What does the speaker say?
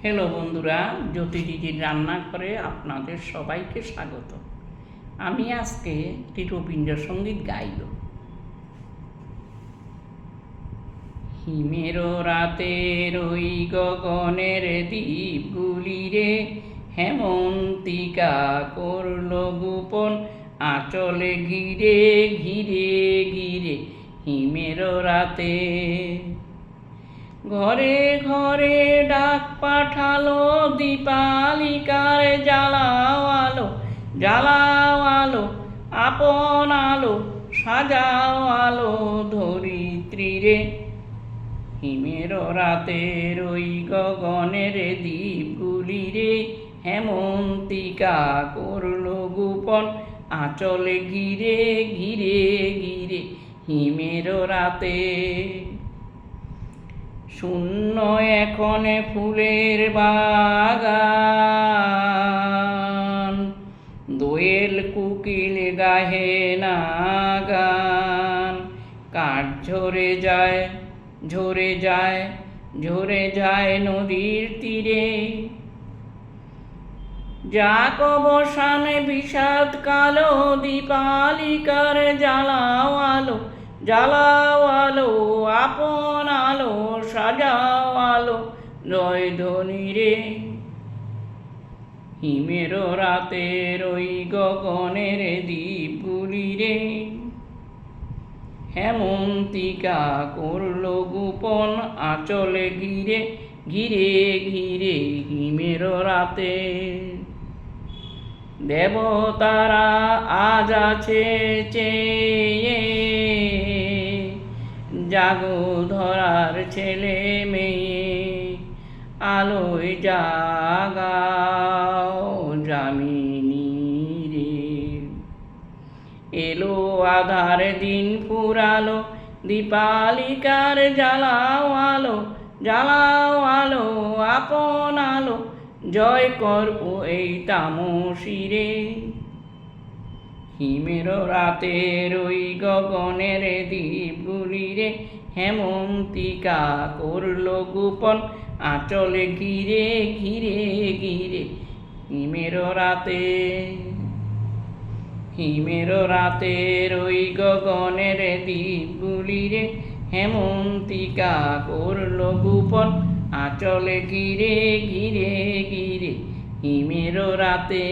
Hello বন্ধুরা, জ্যোতিদিদির রান্নাঘরে আপনাদের সবাইকে স্বাগত। আমি আজকে একটি রবীন্দ্রসঙ্গীত গাইব। হিমের রাতের ওই গগনের দ্বীপগুলি রে, হেমন্তিকা করল গোপন আঁচলে ঘিরে ঘিরে ঘিরে। হিমের রাতে ঘরে ঘরে ডাক পাঠালো দীপালিকার জ্বালাও আলো, জ্বালাও আলো, আপন আলো, সাজাও আলো ধরিত্রী রে। হিমের রাতের ওই গগনের দ্বীপগুলি রে, হেমন্তিকা করল গোপন আঁচলে ঘিরে ঘিরে ঘিরে। হিমের রাতে শূন্য এখন ফুলের বাগান, দোয়েল কুকিল গাহে না গান। কাঠ ঝরে যায় ঝরে যায় ঝরে যায় নদীর তীরে, যাক অবসানে বিষাদ কালো দীপালিকার জ্বালাও আলো, জ্বালাও আলো, আপন আলো, সাজাও আলো জয়ধ্বনি রে। হিমের রাতের ওই গগনের দ্বীপগুলি রে, হেমন্তিকা করল গোপন আঁচলে ঘিরে ঘিরে ঘিরে। হিমের রাতে দেবতারা আজ আছে চেয়ে, জাগো ধরার ছেলে মেয়ে, আলোয় জাগাও যামিনী রে। এলো আধার দিন ফুরালো দীপালিকার জ্বালাও আলো, জ্বালাও আলো, আপন আলো, জয় করবো এই তামসী রে। হিমের রাতের ওই গগনের দ্বীপগুলি রে, হেমন্তিকা করল গোপন আঁচলে ঘিরে ঘিরে ঘিরে। হিমের রাতে হিমের রাতের ওই গগনের দ্বীপগুলি রে, হেমন্তিকা করল গোপন আঁচলে ঘিরে ঘিরে ঘিরে। হিমের রাতে।